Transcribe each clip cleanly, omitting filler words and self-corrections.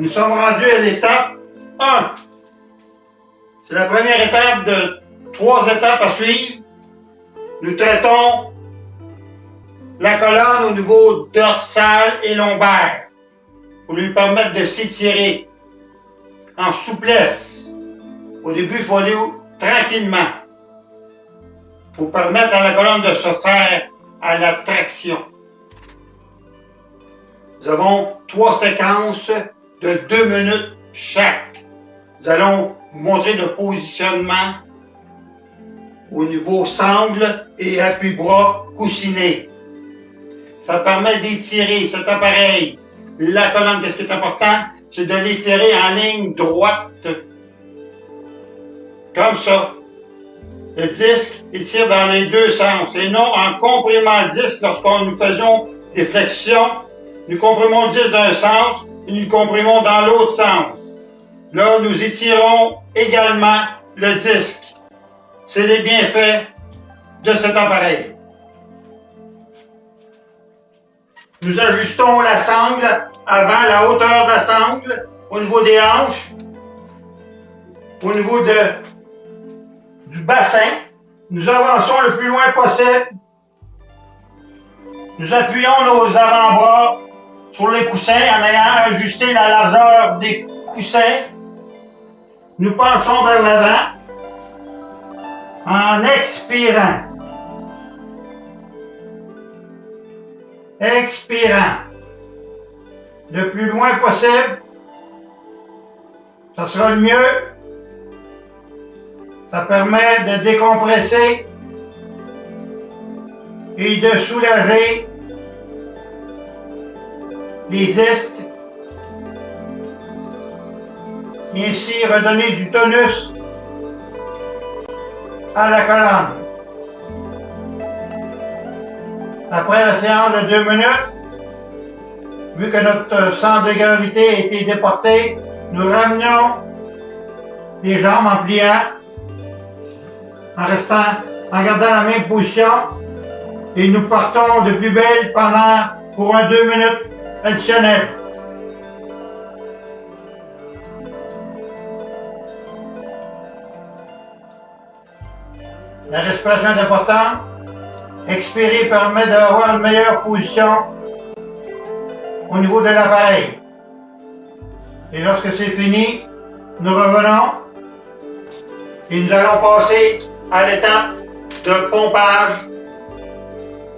Nous sommes rendus à l'étape 1. C'est la première étape de 3 étapes à suivre. Nous traitons la colonne au niveau dorsal et lombaire pour lui permettre de s'étirer en souplesse. Au début, il faut aller tranquillement pour permettre à la colonne de se faire à la traction. Nous avons 3 séquences de 2 minutes chaque. Nous allons vous montrer le positionnement au niveau sangle et appui-bras coussiné. Ça permet d'étirer cet appareil. La colonne, qu'est-ce qui est important? C'est de l'étirer en ligne droite. Comme ça. Le disque, il tire dans les 2 sens et non en comprimant le disque lorsqu'on nous faisons des flexions. Nous comprimons le disque d'un sens et nous le comprimons dans l'autre sens. Là, nous étirons également le disque. C'est les bienfaits de cet appareil. Nous ajustons la sangle avant la hauteur de la sangle, au niveau des hanches, au niveau du bassin. Nous avançons le plus loin possible. Nous appuyons nos avant-bras sur les coussins en ayant ajusté la largeur des coussins. Nous penchons vers l'avant en expirant. Expirant. Le plus loin possible. Ça sera le mieux. Ça permet de décompresser et de soulager les disques et ainsi redonner du tonus à la colonne. Après la séance de 2 minutes, vu que notre centre de gravité a été déporté, nous ramenons les jambes en pliant, en gardant la même position, et nous partons de plus belle pour un 2 minutes additionnel. La respiration est importante. Expirer permet d'avoir une meilleure position au niveau de l'appareil. Et lorsque c'est fini, nous revenons et nous allons passer à l'étape de pompage,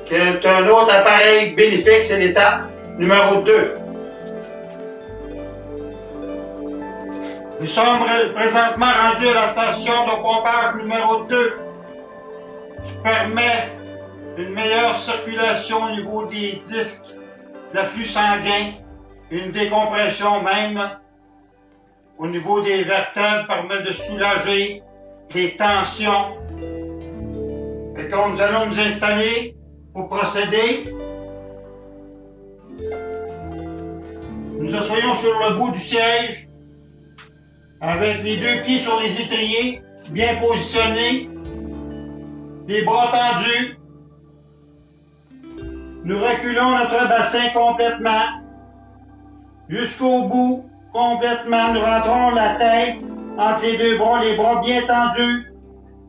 qui est un autre appareil bénéfique, c'est l'étape numéro 2. Nous sommes présentement rendus à la station de pompage numéro 2, qui permet une meilleure circulation au niveau des disques, l'afflux sanguin, une décompression même au niveau des vertèbres, permet de soulager les tensions. Et comme nous allons nous installer pour procéder, nous nous asseyons sur le bout du siège avec les 2 pieds sur les étriers, bien positionnés, les bras tendus. Nous reculons notre bassin complètement jusqu'au bout, complètement. Nous rentrons la tête entre les 2 bras, les bras bien tendus.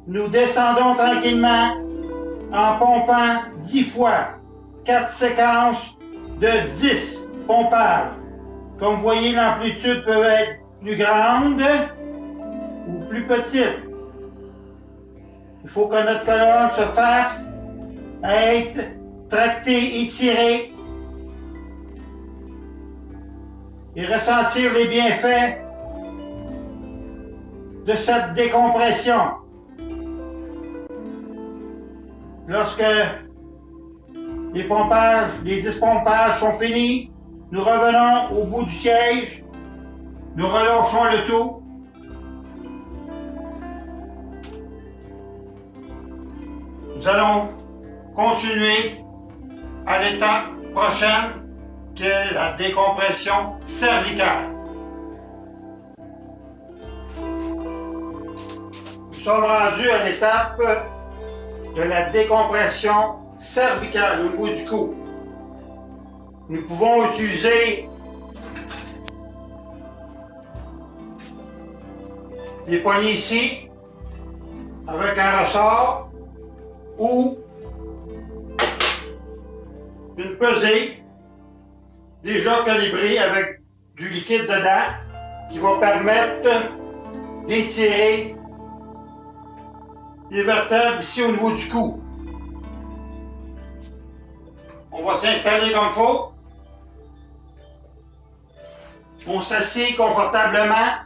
Nous descendons tranquillement en pompant 10 fois, 4 séquences de 10 pompages. Comme vous voyez, l'amplitude peut être plus grande ou plus petite. Il faut que notre colonne se fasse être tractée, étirée et ressentir les bienfaits de cette décompression. Lorsque les 10 pompages sont finis, nous revenons au bout du siège, nous relâchons le tout. Nous allons continuer à l'étape prochaine, qui est la décompression cervicale. Nous sommes rendus à l'étape de la décompression cervicale au niveau du cou. Nous pouvons utiliser les poignées ici, avec un ressort ou une pesée déjà calibrée avec du liquide dedans qui va permettre d'étirer les vertèbres ici au niveau du cou. On va s'installer comme il faut. On s'assied confortablement.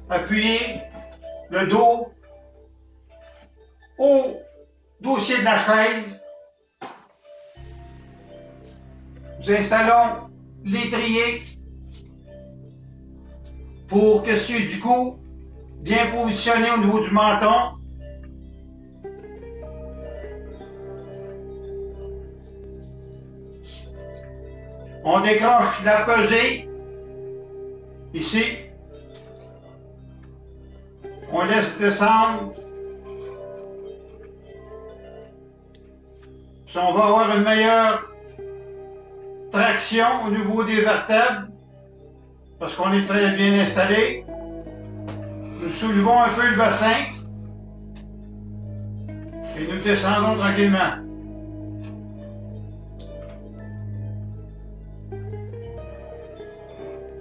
Appuyez le dos au dossier de la chaise. Nous installons l'étrier pour que ce qui est du cou bien positionné au niveau du menton. On décroche la pesée ici. On laisse descendre. Si on va avoir une meilleure traction au niveau des vertèbres, parce qu'on est très bien installé, nous soulevons un peu le bassin et nous descendons tranquillement.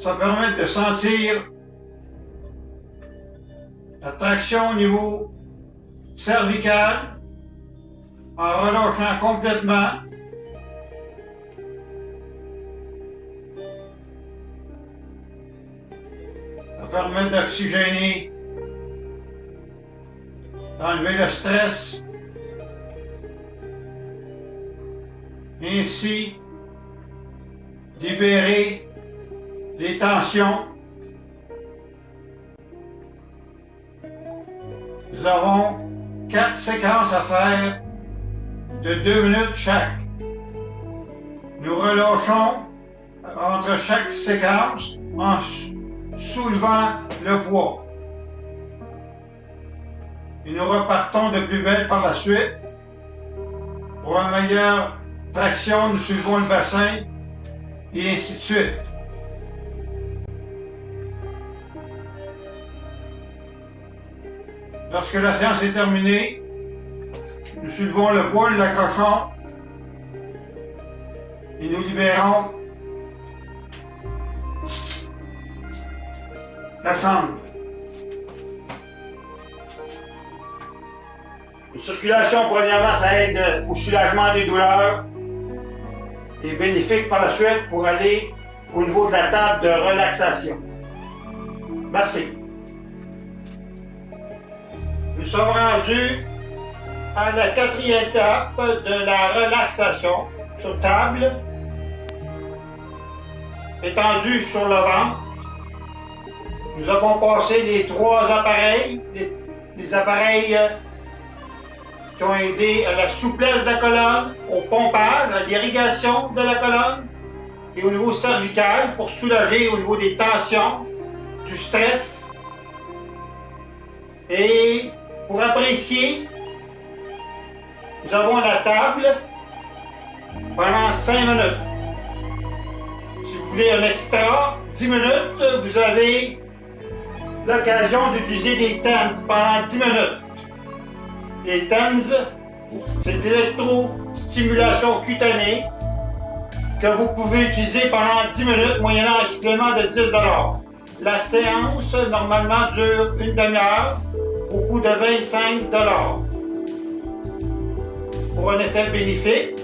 Ça permet de sentir la traction au niveau cervical en relâchant complètement. Ça permet d'oxygéner, d'enlever le stress, ainsi libérer les tensions. Nous avons 4 séquences à faire de 2 minutes chaque. Nous relâchons entre chaque séquence en soulevant le poids. Et nous repartons de plus belle par la suite. Pour une meilleure traction, nous soulevons le bassin et ainsi de suite. Lorsque la séance est terminée, nous soulevons le poids, nous l'accrochons et nous libérons la sangle. Une circulation, premièrement, ça aide au soulagement des douleurs et bénéfique par la suite pour aller au niveau de la table de relaxation. Merci. Nous sommes rendus à la 4e étape de la relaxation sur table, étendue sur le ventre. Nous avons passé les 3 appareils, les appareils qui ont aidé à la souplesse de la colonne, au pompage, à l'irrigation de la colonne et au niveau cervical pour soulager au niveau des tensions, du stress. Et pour apprécier, nous avons la table pendant 5 minutes. Si vous voulez un extra, 10 minutes, vous avez l'occasion d'utiliser des TENS pendant 10 minutes. Les TENS, c'est de l'électrostimulation cutanée que vous pouvez utiliser pendant 10 minutes moyennant un supplément de 10 $. La séance, normalement, dure une demi-heure au coût de 25 $. Pour un effet bénéfique,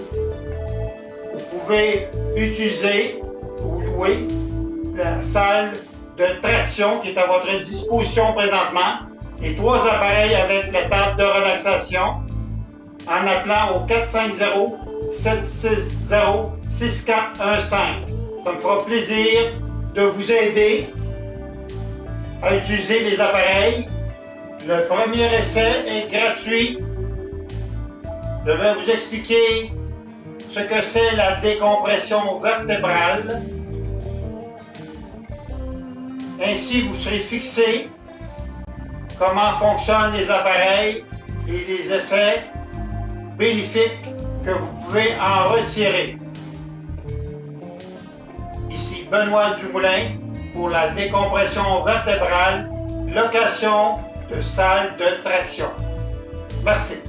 vous pouvez utiliser ou louer la salle de traction qui est à votre disposition présentement et 3 appareils avec la table de relaxation en appelant au 450-760-6415. Ça me fera plaisir de vous aider à utiliser les appareils. Le premier essai est gratuit. Je vais vous expliquer ce que c'est la décompression vertébrale. Ainsi, vous serez fixé comment fonctionnent les appareils et les effets bénéfiques que vous pouvez en retirer. Ici Benoît Dumoulin, pour la décompression vertébrale, location de salle de traction. Merci.